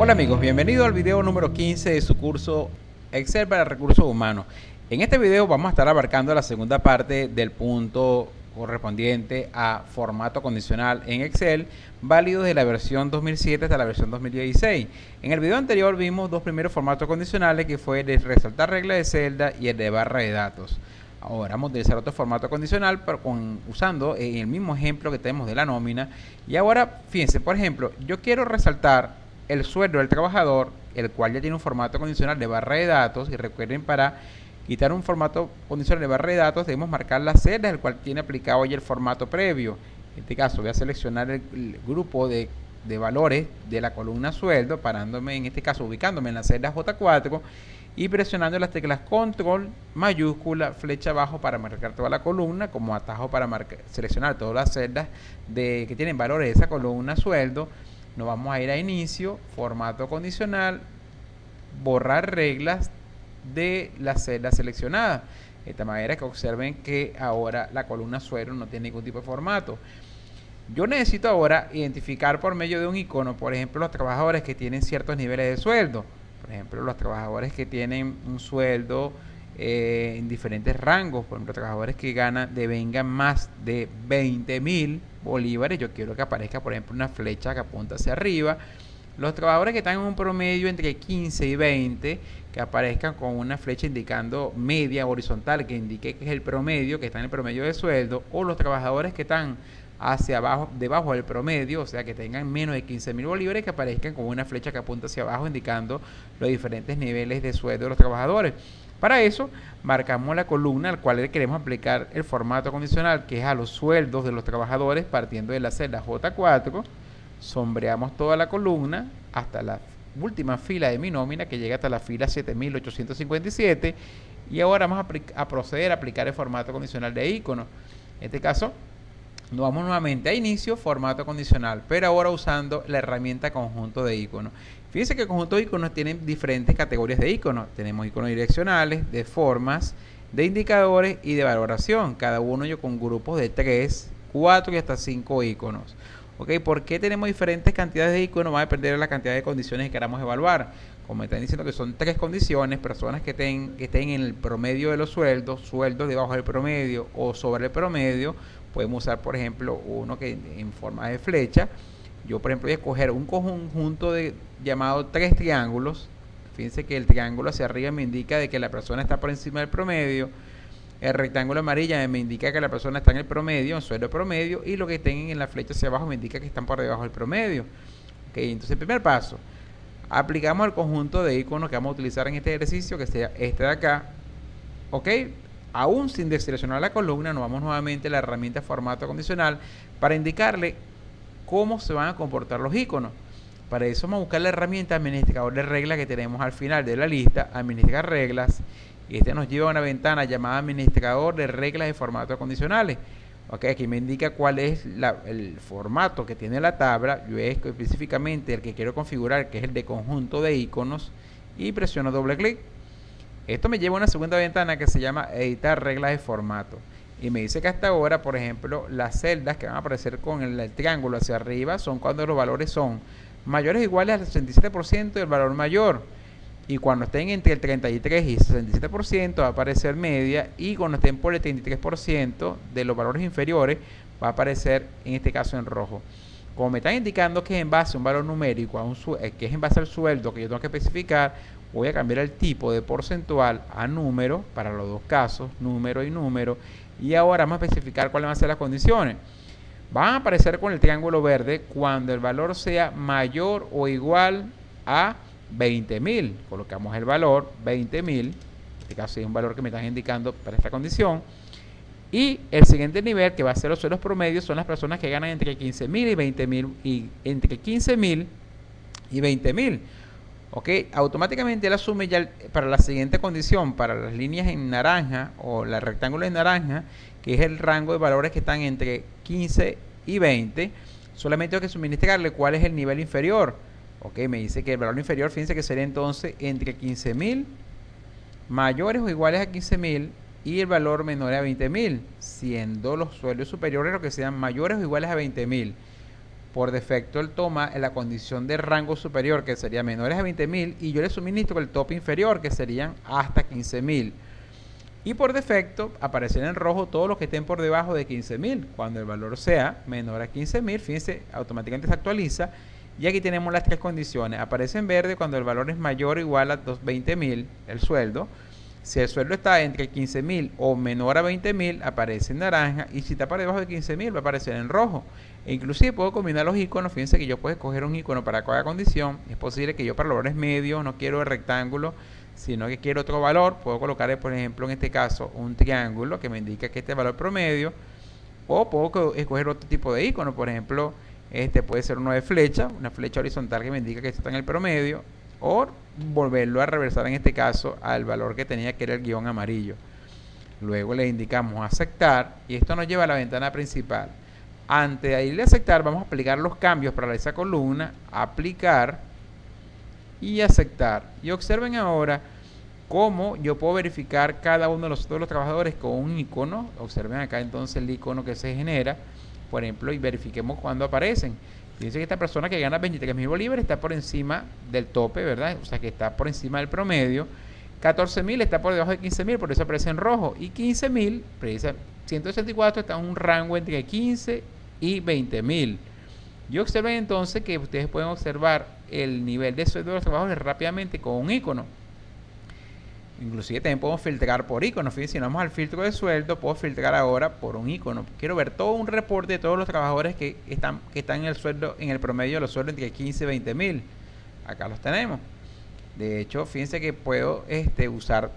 Hola amigos, bienvenidos al video número 15 de su curso Excel para recursos humanos. En este video vamos a estar abarcando la segunda parte del punto correspondiente a formato condicional en Excel, válido desde la versión 2007 hasta la versión 2016. En el video anterior vimos dos primeros formatos condicionales, que fue el de resaltar regla de celda y el de barra de datos. Ahora vamos a utilizar otro formato condicional, pero usando el mismo ejemplo que tenemos de la nómina. Y ahora, fíjense, por ejemplo, yo quiero resaltar el sueldo del trabajador, el cual ya tiene un formato condicional de barra de datos. Y recuerden, para quitar un formato condicional de barra de datos debemos marcar las celdas, el cual tiene aplicado ya el formato previo. En este caso voy a seleccionar el grupo de valores de la columna sueldo, parándome, en este caso ubicándome en la celda J4 y presionando las teclas control mayúscula flecha abajo para marcar toda la columna, como atajo para seleccionar todas las celdas que tienen valores de esa columna sueldo. Nos vamos a ir a inicio, formato condicional, borrar reglas de la celda seleccionada, de esta manera que observen que ahora la columna sueldo no tiene ningún tipo de formato. Yo necesito ahora identificar por medio de un icono, por ejemplo, los trabajadores que tienen ciertos niveles de sueldo. Por ejemplo, los trabajadores que tienen un sueldo en diferentes rangos. Por ejemplo, trabajadores que devengan más de 20.000 bolívares. Yo quiero que aparezca, por ejemplo, una flecha que apunta hacia arriba. Los trabajadores que están en un promedio entre 15 y 20, que aparezcan con una flecha indicando media horizontal, que indique que es el promedio, que está en el promedio de sueldo. O los trabajadores que están hacia abajo, debajo del promedio, o sea que tengan menos de 15.000 bolívares, que aparezcan con una flecha que apunta hacia abajo indicando los diferentes niveles de sueldo de los trabajadores. Para eso marcamos la columna al cual le queremos aplicar el formato condicional, que es a los sueldos de los trabajadores, partiendo de la celda J4. Sombreamos toda la columna hasta la última fila de mi nómina, que llega hasta la fila 7857, y ahora vamos a proceder a aplicar el formato condicional de icono. En este caso nos vamos nuevamente a inicio, formato condicional, pero ahora usando la herramienta conjunto de iconos. Fíjense que el conjunto de iconos tiene diferentes categorías de iconos. Tenemos iconos direccionales, de formas, de indicadores y de valoración, cada uno con grupos de 3, 4 y hasta 5 iconos. ¿Ok? ¿Por qué tenemos diferentes cantidades de iconos? Va a depender de la cantidad de condiciones que queramos evaluar. Como me están diciendo que son 3 condiciones, personas que estén en el promedio de los sueldos, sueldos debajo del promedio o sobre el promedio. Podemos usar, por ejemplo, uno que en forma de flecha. Yo, por ejemplo, voy a escoger un conjunto llamado 3 triángulos. Fíjense que el triángulo hacia arriba me indica de que la persona está por encima del promedio. El rectángulo amarillo me indica que la persona está en el promedio, en sueldo promedio, y lo que estén en la flecha hacia abajo me indica que están por debajo del promedio. Okay, entonces el primer paso, aplicamos el conjunto de iconos que vamos a utilizar en este ejercicio, que sea este de acá. Ok, aún sin deseleccionar la columna, nos vamos nuevamente a la herramienta formato condicional para indicarle cómo se van a comportar los iconos. Para eso vamos a buscar la herramienta administrador de reglas que tenemos al final de la lista, administrar reglas. Y este nos lleva a una ventana llamada administrador de reglas de formato condicionales. Okay, aquí me indica cuál es el formato que tiene la tabla. Yo escojo específicamente el que quiero configurar, que es el de conjunto de iconos, y presiono doble clic. Esto me lleva a una segunda ventana que se llama editar reglas de formato. Y me dice que hasta ahora, por ejemplo, las celdas que van a aparecer con el triángulo hacia arriba son cuando los valores son mayores o iguales al 67% del valor mayor. Y cuando estén entre el 33 y el 67% va a aparecer media, y cuando estén por el 33% de los valores inferiores va a aparecer, en este caso, en rojo. Como me están indicando que es en base a un valor numérico, que es en base al sueldo que yo tengo que especificar, voy a cambiar el tipo de porcentual a número para los dos casos, número y número. Y ahora vamos a especificar cuáles van a ser las condiciones. Van a aparecer con el triángulo verde cuando el valor sea mayor o igual a 20.000. Colocamos el valor 20.000. En este caso es un valor que me están indicando para esta condición. Y el siguiente nivel, que va a ser los sueldos promedios, son las personas que ganan entre 15.000 y 20.000, y entre 15.000 y 20.000. Ok, automáticamente él asume ya para la siguiente condición, para las líneas en naranja o la rectángulo en naranja, que es el rango de valores que están entre 15 y 20, solamente tengo que suministrarle cuál es el nivel inferior. Ok, me dice que el valor inferior, fíjense que sería entonces entre 15.000, mayores o iguales a 15.000, y el valor menor a 20.000, siendo los sueldos superiores los que sean mayores o iguales a 20.000. por defecto él toma la condición de rango superior, que sería menores a 20.000, y yo le suministro el tope inferior, que serían hasta 15.000. Y por defecto aparecerá en rojo todos los que estén por debajo de 15.000. Cuando el valor sea menor a 15.000, fíjense, automáticamente se actualiza. Y aquí tenemos las tres condiciones. Aparece en verde cuando el valor es mayor o igual a 20.000, el sueldo. Si el sueldo está entre 15.000 o menor a 20.000, aparece en naranja. Y si está por debajo de 15.000, va a aparecer en rojo. E inclusive puedo combinar los iconos. Fíjense que yo puedo escoger un icono para cada condición. Es posible que yo para valores medios no quiero el rectángulo, sino que quiero otro valor. Puedo colocar, por ejemplo, en este caso, un triángulo que me indica que este es el valor promedio. O puedo escoger otro tipo de icono. Por ejemplo, este puede ser uno de flecha, una flecha horizontal que me indica que esto está en el promedio. O volverlo a reversar en este caso al valor que tenía, que era el guión amarillo. Luego le indicamos aceptar y esto nos lleva a la ventana principal. Antes de irle a aceptar, vamos a aplicar los cambios para esa columna, aplicar y aceptar. Y observen ahora cómo yo puedo verificar cada uno de todos los trabajadores con un icono. Observen acá entonces el icono que se genera, por ejemplo, y verifiquemos cuándo aparecen. Dice que esta persona que gana 23.000 bolívares está por encima del tope, ¿verdad? O sea que está por encima del promedio. 14.000 está por debajo de 15.000, por eso aparece en rojo. Y 15.000, 164 está en un rango entre 15 y 20.000. Y observen entonces que ustedes pueden observar el nivel de sueldo de los trabajadores rápidamente con un icono. Inclusive también podemos filtrar por icono. Fíjense, si vamos al filtro de sueldo, puedo filtrar ahora por un icono. Quiero ver todo un reporte de todos los trabajadores que están en el sueldo, en el promedio de los sueldos entre 15 y 20.000. Acá los tenemos. De hecho, fíjense que puedo usar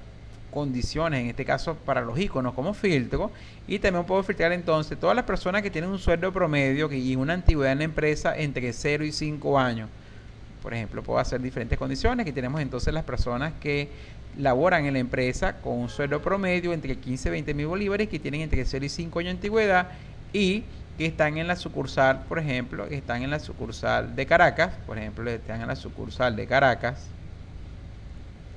condiciones, en este caso para los iconos como filtro, y también puedo filtrar entonces todas las personas que tienen un sueldo promedio y una antigüedad en la empresa entre 0 y 5 años. Por ejemplo, puedo hacer diferentes condiciones. Aquí tenemos entonces las personas que laboran en la empresa con un sueldo promedio entre 15 y 20.000 bolívares, que tienen entre 0 y 5 años de antigüedad y que están en la sucursal, por ejemplo, están en la sucursal de Caracas, por ejemplo, están en la sucursal de Caracas,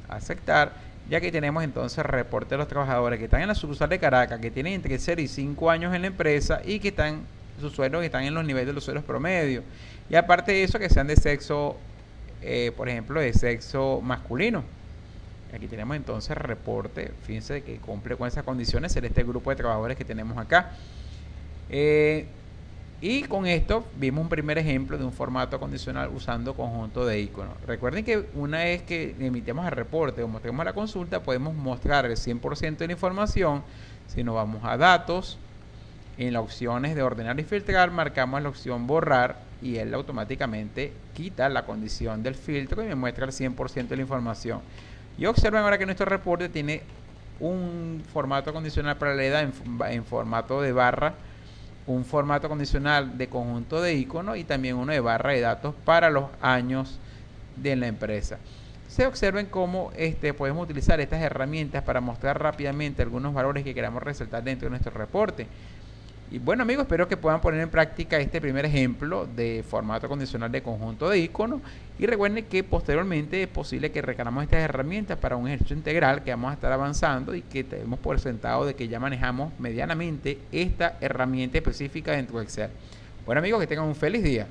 aceptar, ya que tenemos entonces reporte de los trabajadores que están en la sucursal de Caracas, que tienen entre 0 y 5 años en la empresa y que están, sus sueldos que están en los niveles de los sueldos promedio. Y aparte de eso, que sean de sexo, por ejemplo, de sexo masculino. Aquí tenemos entonces reporte, fíjense que cumple con esas condiciones, será este grupo de trabajadores que tenemos acá. Y con esto vimos un primer ejemplo de un formato condicional usando conjunto de iconos. Recuerden que una vez que emitamos el reporte o mostremos la consulta, podemos mostrar el 100% de la información. Si nos vamos a datos, en las opciones de ordenar y filtrar, marcamos la opción borrar y él automáticamente quita la condición del filtro y me muestra el 100% de la información. Y observen ahora que nuestro reporte tiene un formato condicional para la edad en formato de barra, un formato condicional de conjunto de iconos y también uno de barra de datos para los años de la empresa. Se observen cómo podemos utilizar estas herramientas para mostrar rápidamente algunos valores que queramos resaltar dentro de nuestro reporte. Y bueno, amigos, espero que puedan poner en práctica este primer ejemplo de formato condicional de conjunto de iconos. Y recuerden que posteriormente es posible que requeramos estas herramientas para un ejercicio integral que vamos a estar avanzando y que tenemos por sentado de que ya manejamos medianamente esta herramienta específica dentro de Excel. Bueno, amigos, que tengan un feliz día.